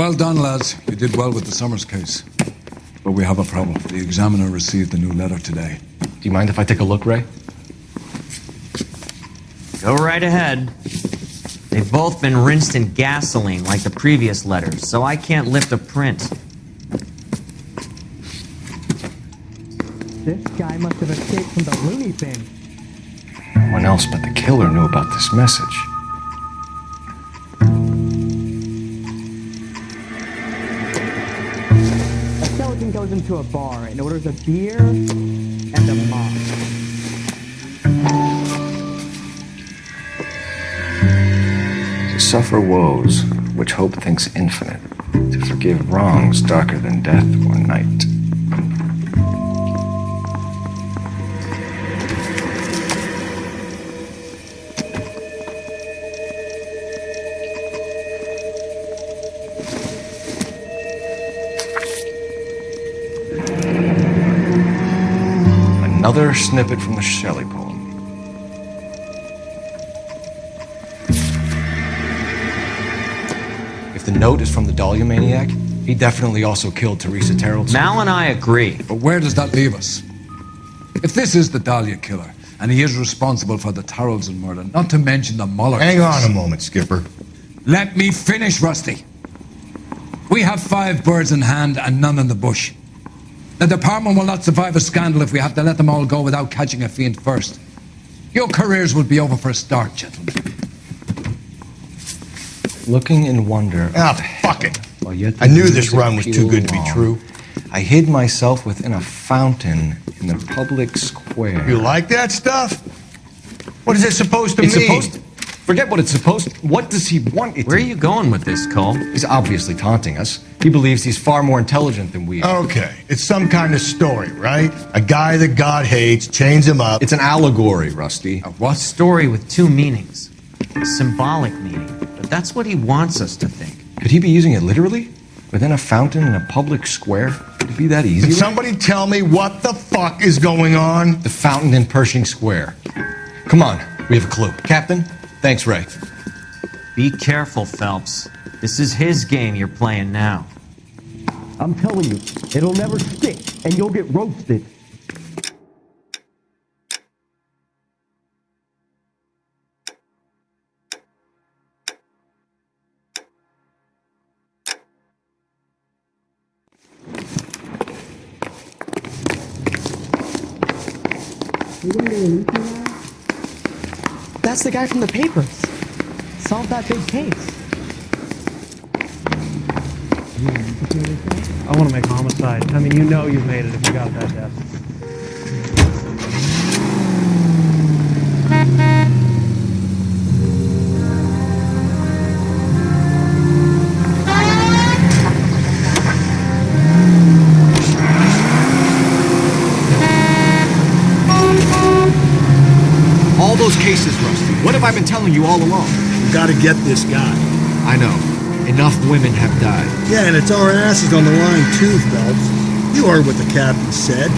Well done, lads. You did well with the Summers case. But we have a problem. The examiner received a new letter today. Do you mind if I take a look, Ray? Go right ahead. They've both been rinsed in gasoline like the previous letters, so I can't lift a print. This guy must have escaped from the loony bin. No one else but the killer knew about this message. A skeleton goes into a bar and orders a beer and a mop. To suffer woes, which hope thinks infinite. To forgive wrongs darker than death or night. Another snippet from the Shelley poem. If the note is from the Dahlia maniac, he definitely also killed Teresa Terrell. Mal and I agree. But where does that leave us? If this is the Dahlia killer, and he is responsible for the Tarrelson murder, not to mention the Muller Hang case. on a moment, Skipper. Let me finish, Rusty. We have 5 birds in hand and none in the bush. The department will not survive a scandal if we have to let them all go without catching a fiend first. Your careers will be over for a start, gentlemen. Looking in wonder. Ah, fuck it. While yet the I knew this music run was too good to be pealed true. along, I hid myself within a fountain in the public square. You like that stuff? What is it supposed to It's mean? supposed to... Forget what it's supposed to... What does he want it to Where are you going with this, Cole? He's obviously taunting us. He believes he's far more intelligent than we are. Okay, it's some kind of story, right? A guy that God hates, chains him up. It's an allegory, Rusty. A what? Story with 2 meanings. A symbolic meaning. But that's what he wants us to think. Could he be using it literally? Within a fountain in a public square? Could it be that easy? Can somebody tell me what the fuck is going on? The fountain in Pershing Square. Come on, we have a clue. Captain, thanks, Ray. Be careful, Phelps. This is his game you're playing now. I'm telling you, it'll never stick, and you'll get roasted. That's the guy from the papers. Solved that big case. I want to make Homicide. I mean, you know you made it if you got that death. All those cases, Rusty. What have I been telling you all along? We gotta get this guy. I know. Enough women have died. Yeah, and it's our asses on the line too, Phelps. You heard what the captain said.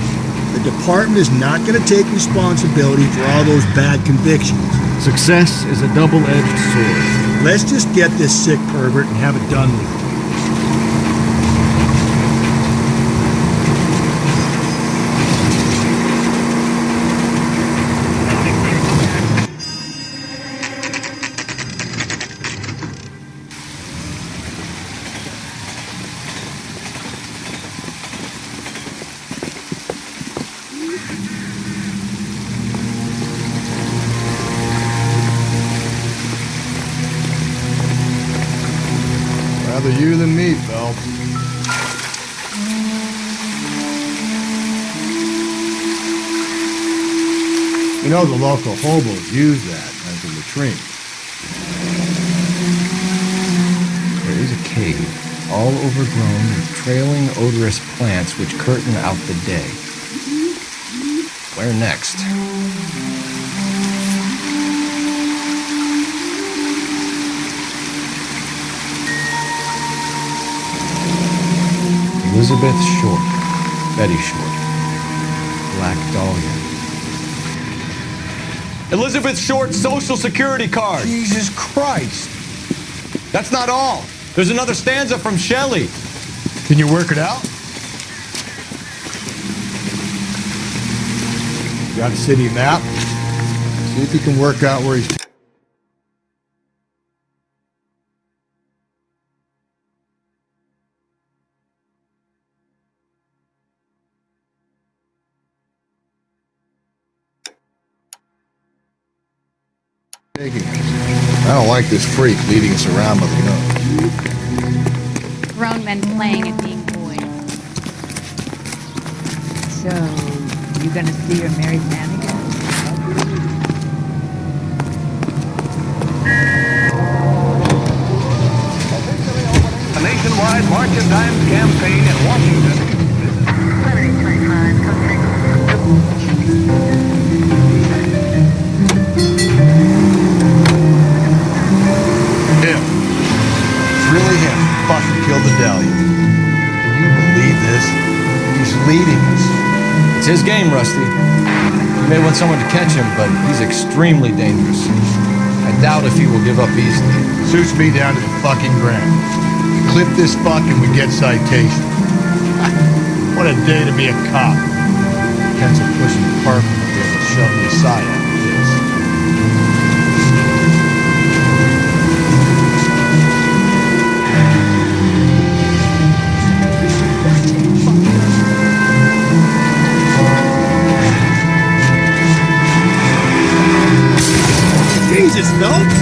The department is not gonna take responsibility for all those bad convictions. Success is a double-edged sword. Let's just get this sick pervert and have it done with. Rather you than me, Phelps. You know the local hobos use that as a latrine. There is a cave, all overgrown with trailing, odorous plants which curtain out the day. Where next? Elizabeth Short, Betty Short, Black Dahlia. Elizabeth Short's social security card. Jesus Christ. That's not all. There's another stanza from Shelley. Can you work it out? Got a city map? See if you can work out where he's... I don't like this freak leading us around by the nose. Grown men playing at being boys. So, you gonna see your married man again? A nationwide March of Dimes campaign in Washington. Really him who fucking killed the Dahlia. Can you believe this? He's leading us. It's his game, Rusty. You may want someone to catch him, but he's extremely dangerous. I doubt if he will give up easily. Suits me down to the fucking ground. Clip this fuck and we get citation. What a day to be a cop. Pencil pushing Parker will be able to shove me aside after this. Jesus, Phelps!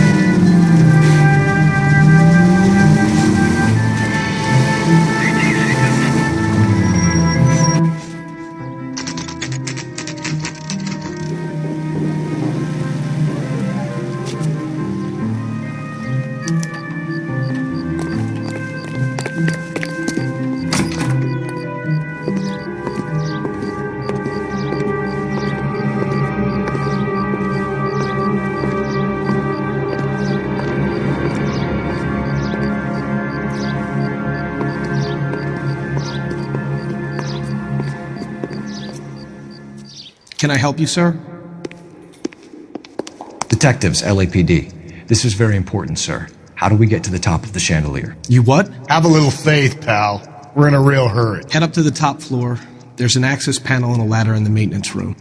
Can I help you, sir? Detectives, LAPD. This is very important, sir. How do we get to the top of the chandelier? You what? Have a little faith, pal. We're in a real hurry. Head up to the top floor. There's an access panel and a ladder in the maintenance room.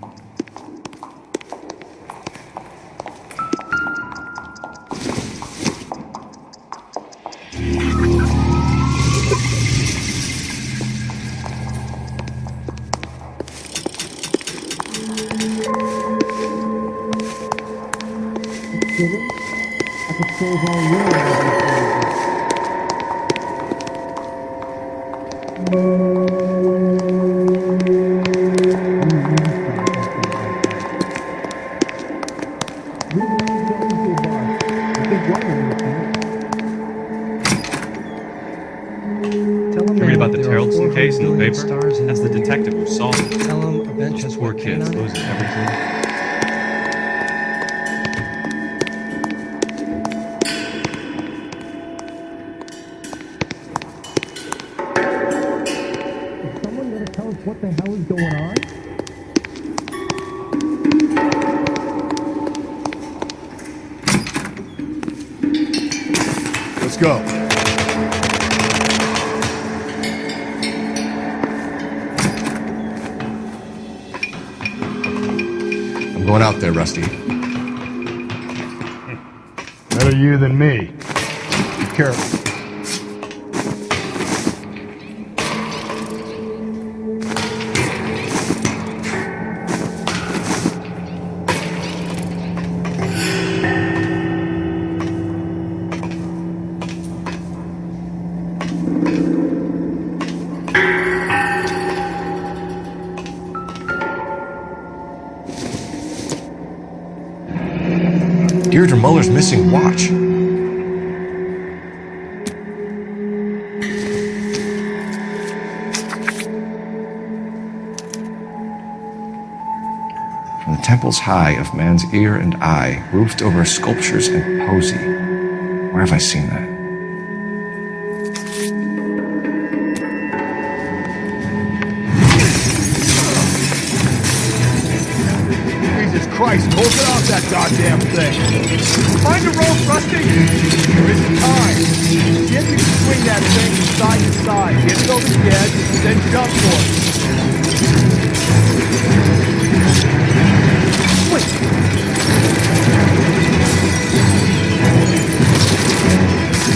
You read about the Terrellson case in the paper? That's the detective who solved it. Tell him a bench Those has poor worked kids on it. losing everything. Someone gonna tell us what the hell is going on? Let's go. I'm going out there, Rusty. Better you than me. Be careful. Deirdre Muller's missing watch. From the temples high of man's ear and eye, roofed over sculptures and poesy. Where have I seen that? Jesus Christ, Cole, get off that goddamn thing. Find a rope, Rusty. There isn't time. See if you can swing that thing from side to side. Get it over the edge, then jump for it. Wait.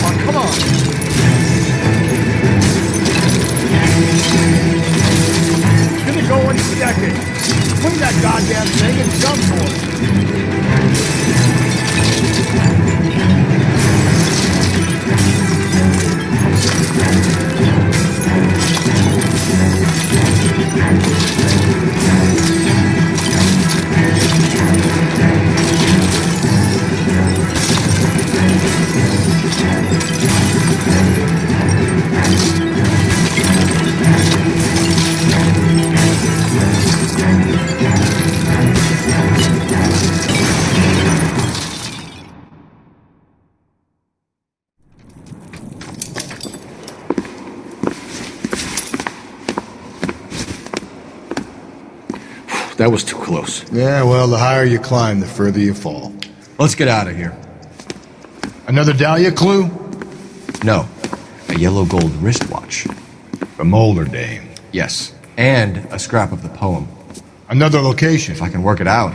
Oh, come on. It's gonna go in seconds. Swing that goddamn thing and jump for That was too close. Yeah, well, the higher you climb, the further you fall. Let's get out of here. Another Dahlia clue? No. A yellow gold wristwatch. The Molder Dame. Yes. And a scrap of the poem. Another location. If I can work it out.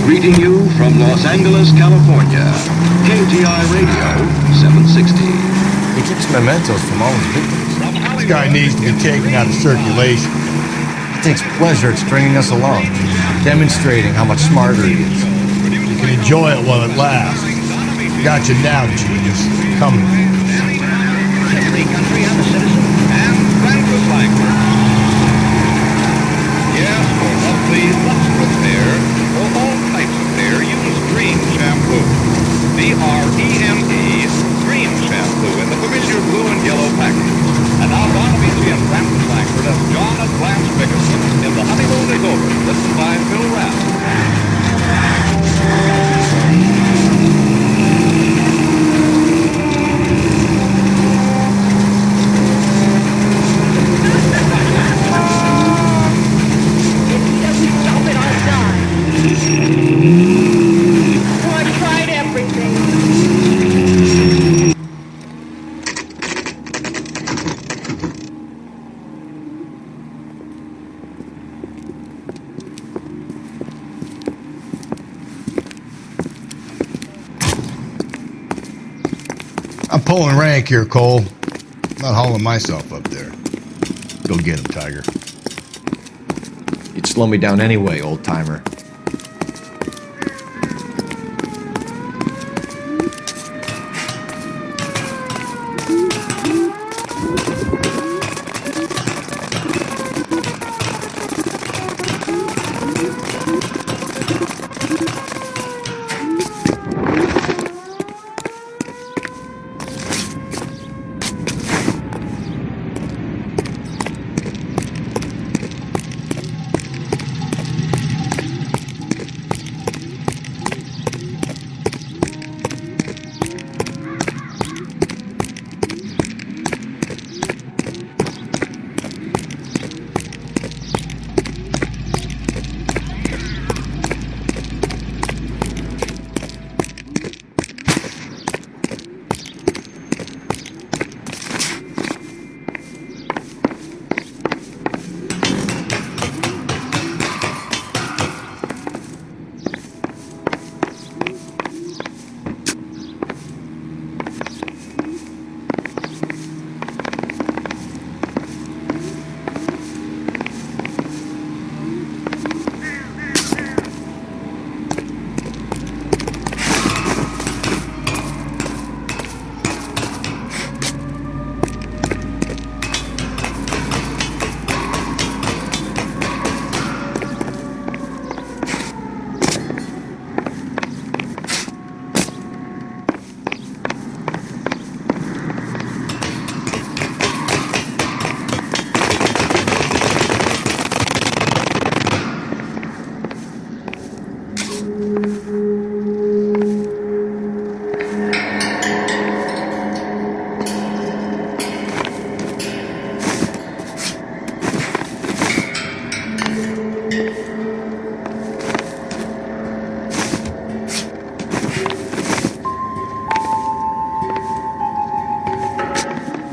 Greeting you from Los Angeles, California. KTI Radio 760. He keeps mementos from all his victims. This guy needs to be taken out of circulation. He takes pleasure at stringing us along, demonstrating how much smarter he is. You can enjoy it while it lasts. Got you now, genius. Come with me. Friendly country and the citizen, and Francis Langford. Yes, for lovely, lustrous hair, for all types of hair, use Dream Shampoo. D-R-E-M-E, Dream Shampoo, in the familiar blue and yellow package. And now Barnaby and Francis Langford as John and Blanche Bickerson in The Honeymoon is Over, written by Phil Rapp. I'm pulling rank here, Cole. Not hauling myself up there. Go get him, Tiger. You'd slow me down anyway, old-timer.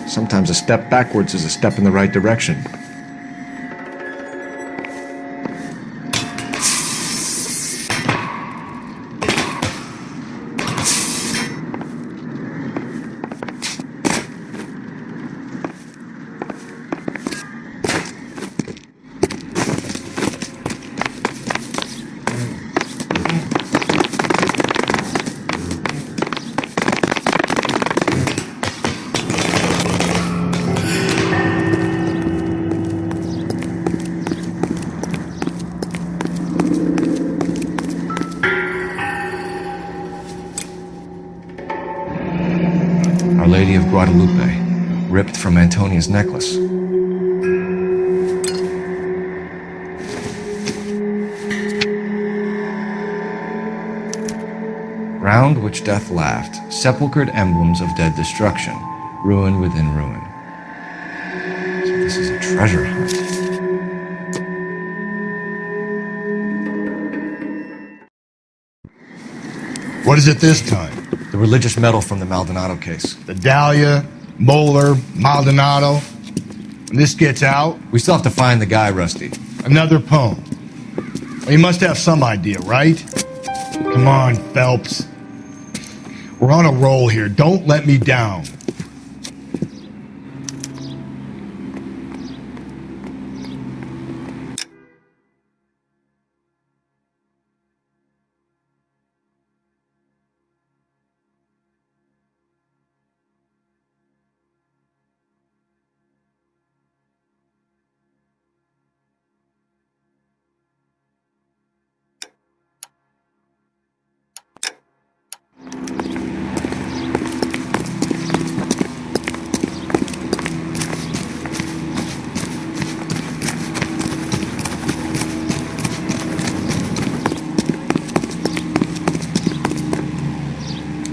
Sometimes a step backwards is a step in the right direction. Our Lady of Guadalupe, ripped from Antonia's necklace. Round which death laughed, sepulchred emblems of dead destruction, ruin within ruin. So this is a treasure hunt. What is it this time? The religious medal from the Maldonado case. The Dahlia, Moeller, Maldonado. When this gets out... We still have to find the guy, Rusty. Another poem. Well, you must have some idea, right? Come on, Phelps. We're on a roll here. Don't let me down.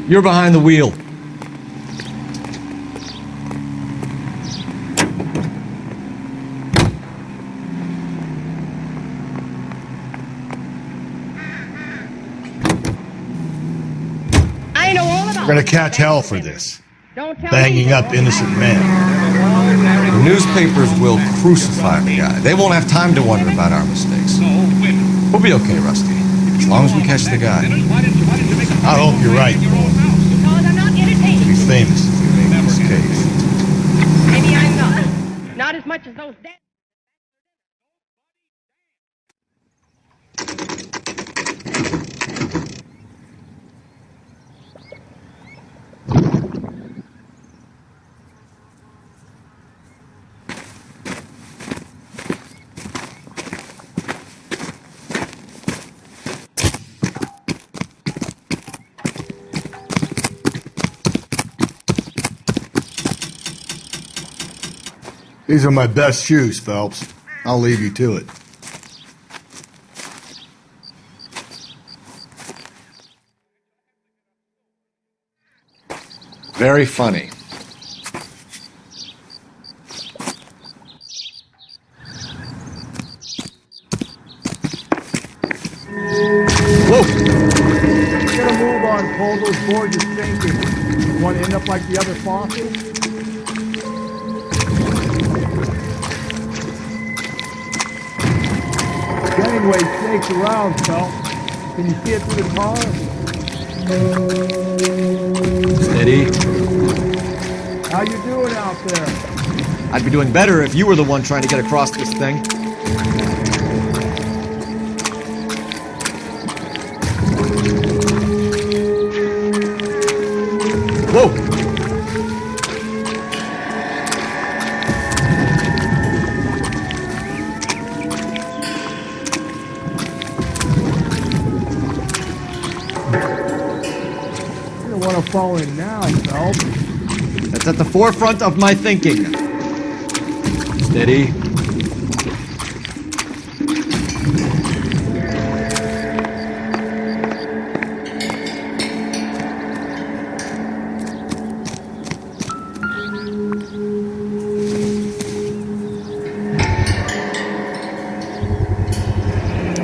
You're behind the wheel. We're gonna catch hell for this. Banging up innocent men. The newspapers will crucify the guy. They won't have time to wonder about our mistakes. We'll be okay, Rusty. As long as we catch the guy. I hope you're right, boy. We'll be famous in this case. Maybe I'm not. Not as much as those dead. These are my best shoes, Phelps. I'll leave you to it. Very funny. Whoa! Get a move on, Cole. Those boards are sinking. Want to end up like the other fossils? Gangway snakes around, Phelps. Can you see it through the car? Steady. How you doing out there? I'd be doing better if you were the one trying to get across this thing. Whoa! Want to fall in now, Phelps? That's at the forefront of my thinking. Steady.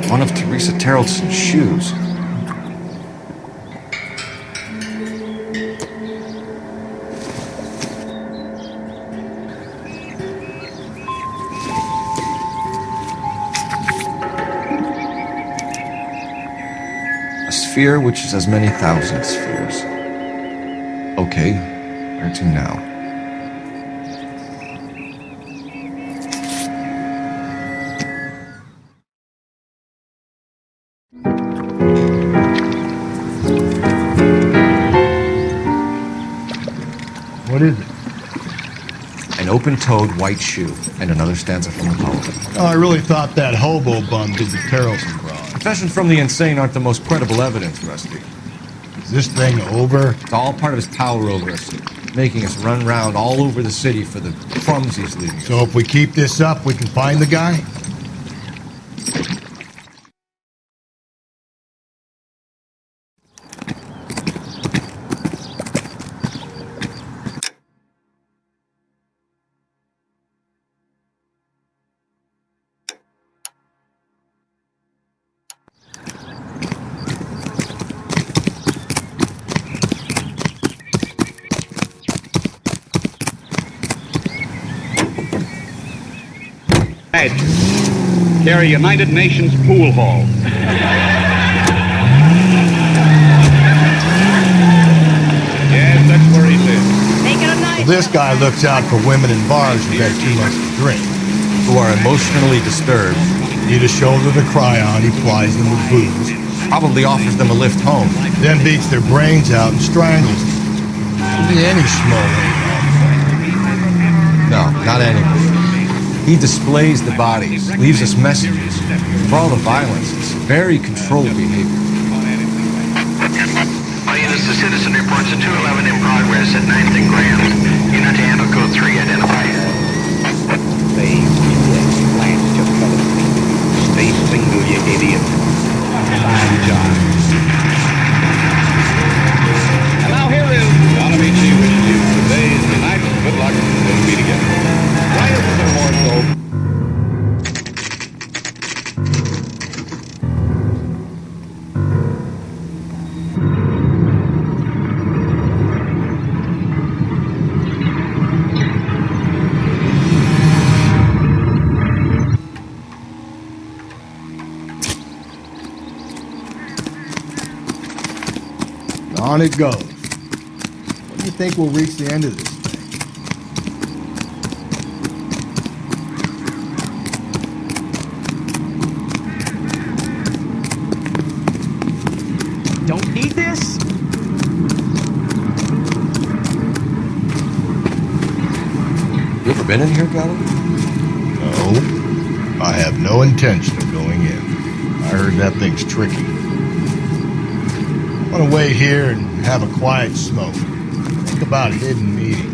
One of Teresa Terrelson's shoes. A sphere which is as many thousand spheres. Okay, where to now? What is it? An open-toed white shoe, and another stanza from the poem. Oh, I really thought that hobo bum did the Terrelson crime. Confessions from the insane aren't the most credible evidence, Rusty. Is this thing over? It's all part of his power over us, making us run round all over the city for the crumbs he's leaving us. So if we keep this up, we can find the guy? Carry United Nations pool hall. Yes, that's where he lives. Make it a night. Well, this guy looks out for women in bars who've had too much to drink. Who are emotionally disturbed. Need a shoulder to cry on, he plies them with booze. Probably offers them a lift home. Then beats their brains out and strangles them. Could be any schmo. No, not anybody. He displays the bodies, leaves us messages. For all the violence, it's very controlled behavior. This is Citizen reports a 211 in progress at 9th and Grand. Unit to handle code 3 identified. Stay single, you idiot. Fine job. And now here is John Amici wishes you good days, good night, good luck, we'll meet again. Right as the more so. On it goes. When do you think we'll reach the end of this thing? Don't need this? You ever been in here, Gallagher? No. I have no intention of going in. I heard that thing's tricky. I want to wait here and have a quiet smoke. Think about hidden meetings.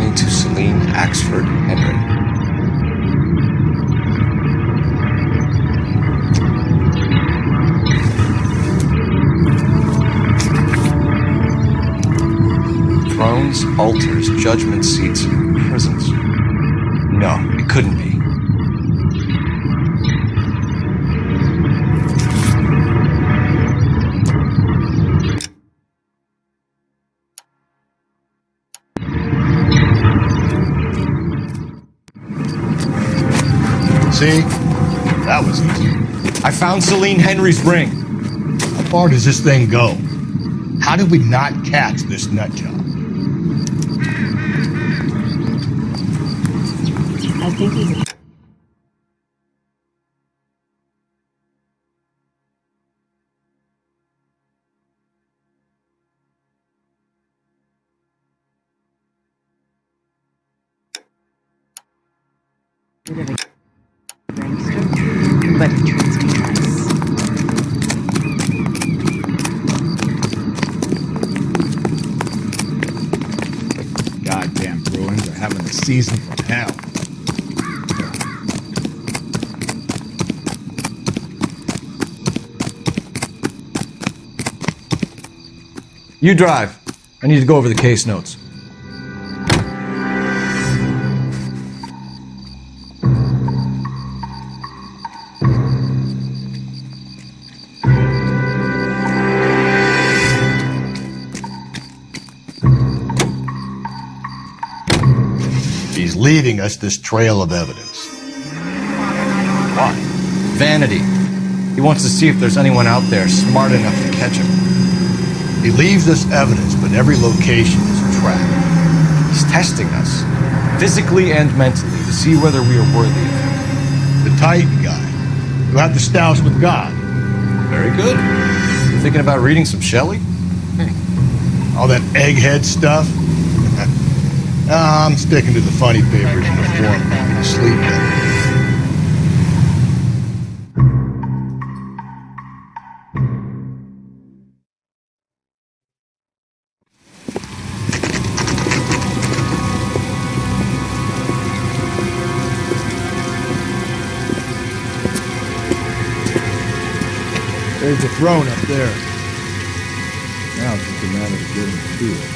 belonging to Celine Axford Henry. Thrones, altars, judgment seats, prisons. No, it couldn't be. See? That was easy. I found Celine Henry's ring. How far does this thing go? How did we not catch this nut job? I think he's... But he treats me nice. Goddamn Bruins are having a season from hell. You drive. I need to go over the case notes. He's leaving us this trail of evidence. Why? Vanity. He wants to see if there's anyone out there smart enough to catch him. He leaves us evidence, but every location is a trap. He's testing us. Physically and mentally, to see whether we are worthy of him. The Titan guy, who had the stoush with God. Very good. You thinking about reading some Shelley? All that egghead stuff. I'm sticking to the funny papers and the form. I sleep better. There's a throne up there. Now it's just a matter of getting to it.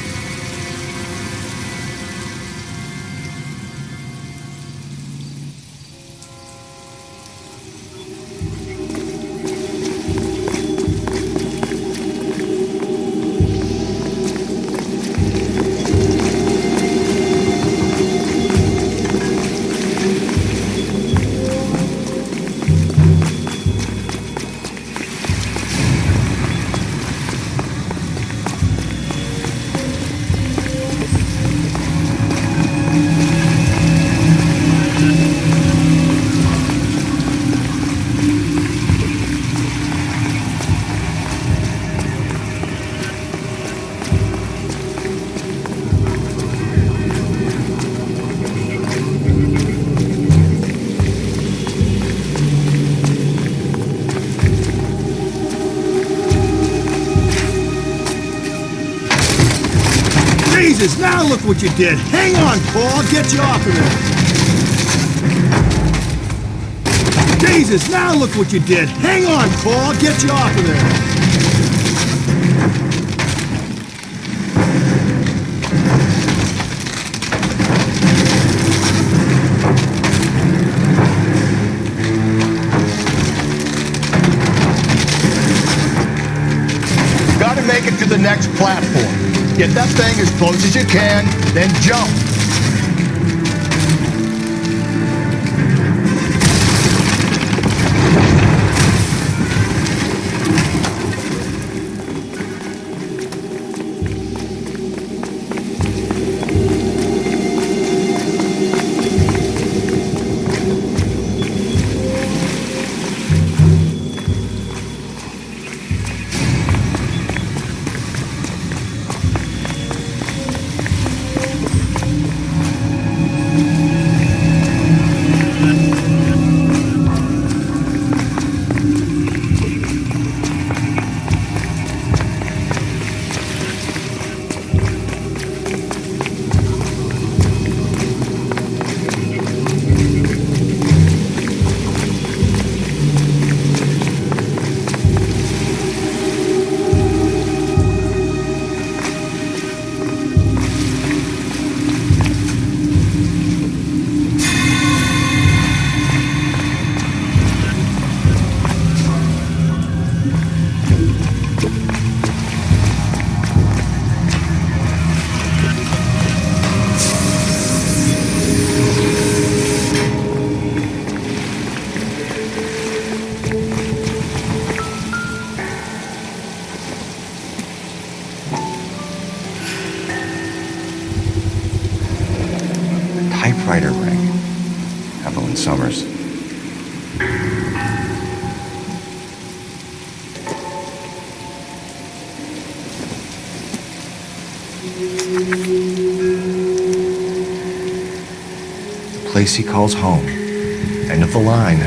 Jesus, now look what you did. Hang on, Paul. I'll get you off of there. Jesus, now look what you did. Hang on, Paul. I'll get you off of there. Gotta make it to the next platform. Get that thing as close as you can, then jump. typewriter ring. Evelyn Summers. The place he calls home. End of the line.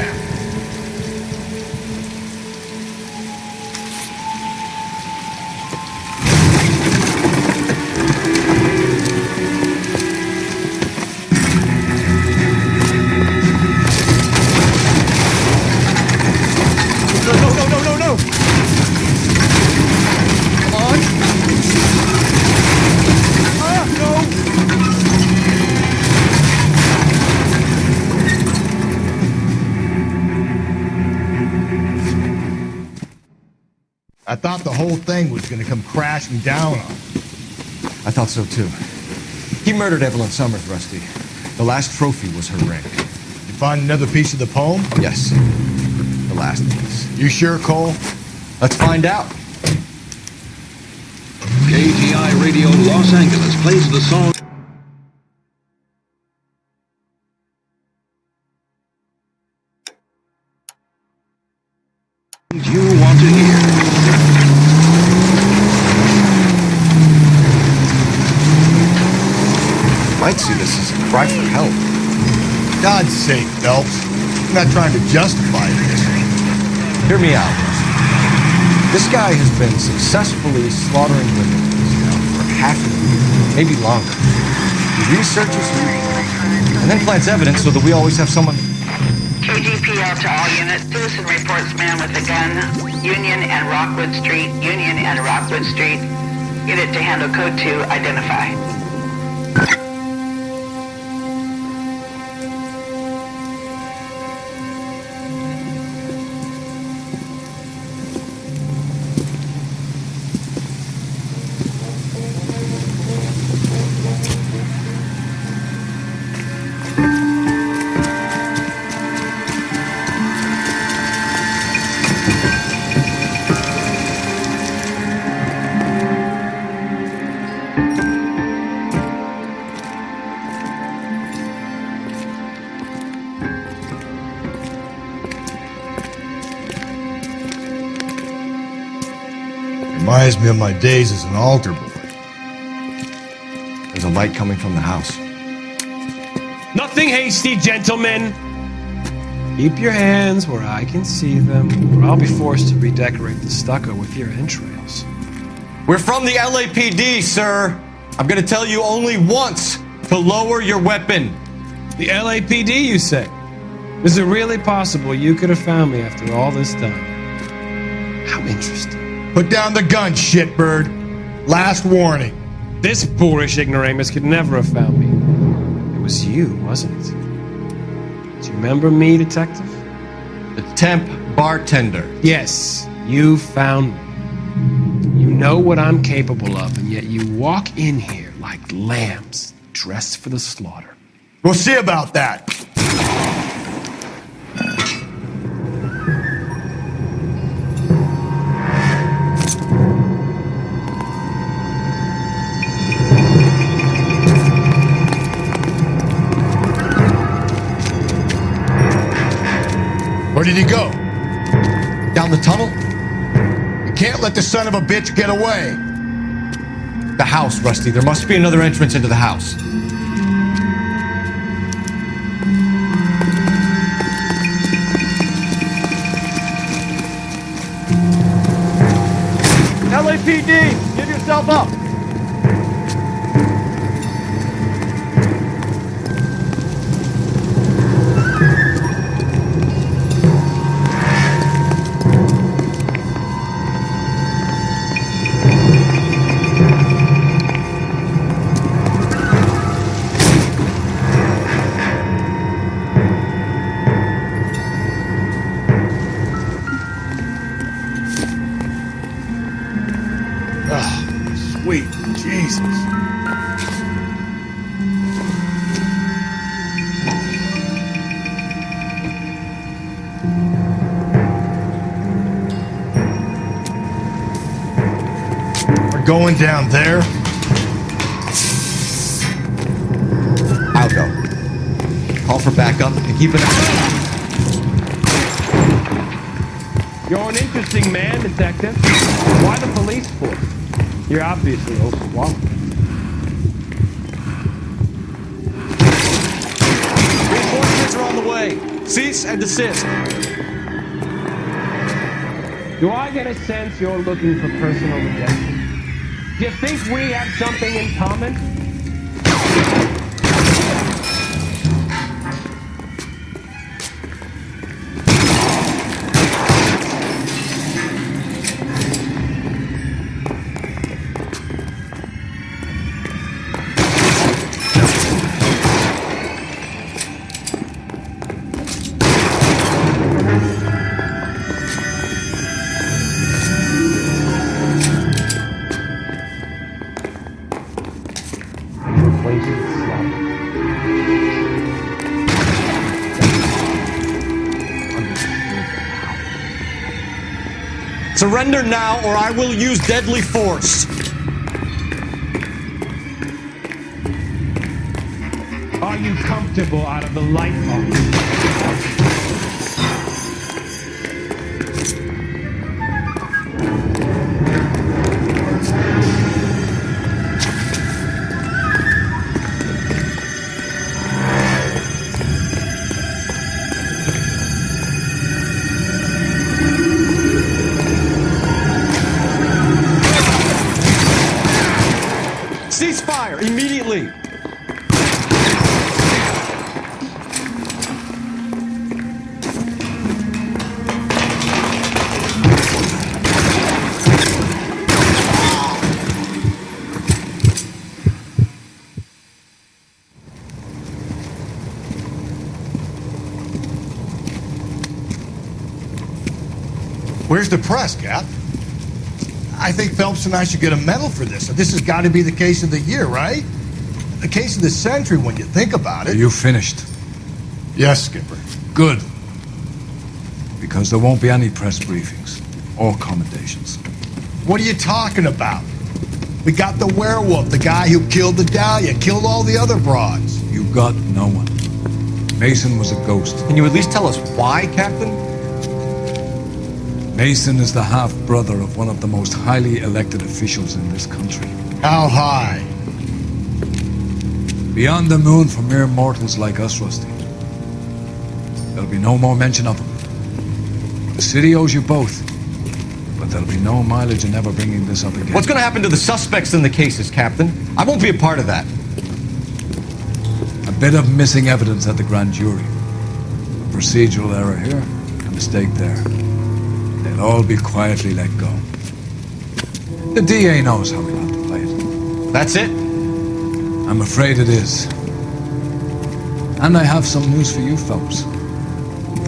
I thought the whole thing was going to come crashing down on him. I thought so too. He murdered Evelyn Summers, Rusty. The last trophy was her ring. You find another piece of the poem? Yes. The last piece. You sure, Cole? Let's find out. KTI Radio Los Angeles plays the song. You want to hear. Might see this as a cry for help. God's sake, Phelps. I'm not trying to justify this. Hear me out. This guy has been successfully slaughtering women in this town for half a year, maybe longer. He researches who and then plants evidence so that we always have someone. KGPL to all units. Citizen reports man with a gun. Union and Rockwood Street. Union and Rockwood Street. Unit to handle code 2. Identify. Reminds me of my days as an altar boy. There's a light coming from the house. Nothing hasty, gentlemen. Keep your hands where I can see them, or I'll be forced to redecorate the stucco with your entrails. We're from the LAPD, sir. I'm gonna tell you only once to lower your weapon. The LAPD, you say? Is it really possible you could have found me after all this time? How interesting. Put down the gun, shitbird. Last warning. This boorish ignoramus could never have found me. It was you, wasn't it? Do you remember me, detective? The temp bartender. Yes, you found me. You know what I'm capable of, and yet you walk in here like lambs dressed for the slaughter. We'll see about that. Where did he go? Down the tunnel? You can't let the son of a bitch get away. The house, Rusty. There must be another entrance into the house. LAPD, give yourself up. Sweet Jesus. We're going down there. I'll go. Call for backup and keep an eye. You're an interesting man, Detective. Why the police force? You're obviously overwhelmed. Reinforcements are on the way. Cease and desist. Do I get a sense you're looking for personal redemption? Do you think we have something in common? Surrender now, or I will use deadly force. Are you comfortable out of the light box? Ceasefire immediately. Where's the press, Cap? I think Phelps and I should get a medal for this. This has got to be the case of the year, right? The case of the century when you think about it. Are you finished? Yes, Skipper. Good. Because there won't be any press briefings or commendations. What are you talking about? We got the werewolf, the guy who killed the Dahlia, killed all the other broads. You got no one. Mason was a ghost. Can you at least tell us why, Captain? Mason is the half-brother of one of the most highly elected officials in this country. How high? Beyond the moon for mere mortals like us, Rusty. There'll be no more mention of him. The city owes you both, but there'll be no mileage in ever bringing this up again. What's going to happen to the suspects in the cases, Captain? I won't be a part of that. A bit of missing evidence at the grand jury. A procedural error here, a mistake there. They'll all be quietly let go. The DA knows how we'll have to play it. That's it? I'm afraid it is. And I have some news for you, Phelps.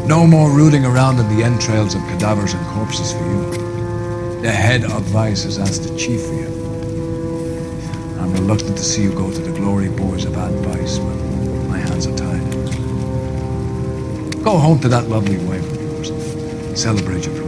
No more rooting around in the entrails of cadavers and corpses for you. The head of Vice has asked the chief for you. I'm reluctant to see you go to the glory boys of Vice, but my hands are tied. Go home to that lovely wife of yours and celebrate your promotion.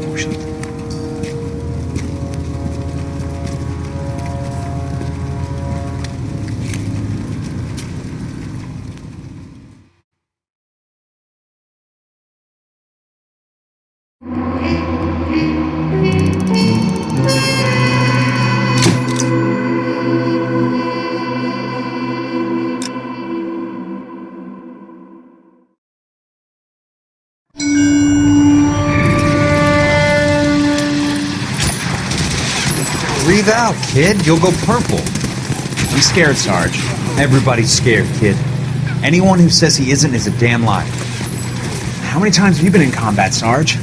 Breathe out, kid. You'll go purple. I'm scared, Sarge. Everybody's scared, kid. Anyone who says he isn't is a damn liar. How many times have you been in combat, Sarge?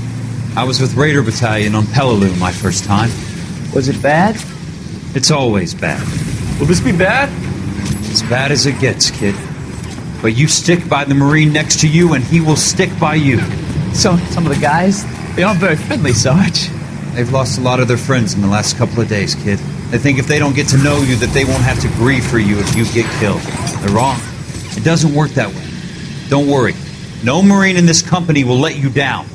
I was with Raider Battalion on Peleliu my first time. Was it bad? It's always bad. Will this be bad? As bad as it gets, kid. But you stick by the Marine next to you, and he will stick by you. So, some of the guys, they aren't very friendly, Sarge. They've lost a lot of their friends in the last couple of days, kid. They think if they don't get to know you, that they won't have to grieve for you if you get killed. They're wrong. It doesn't work that way. Don't worry. No Marine in this company will let you down.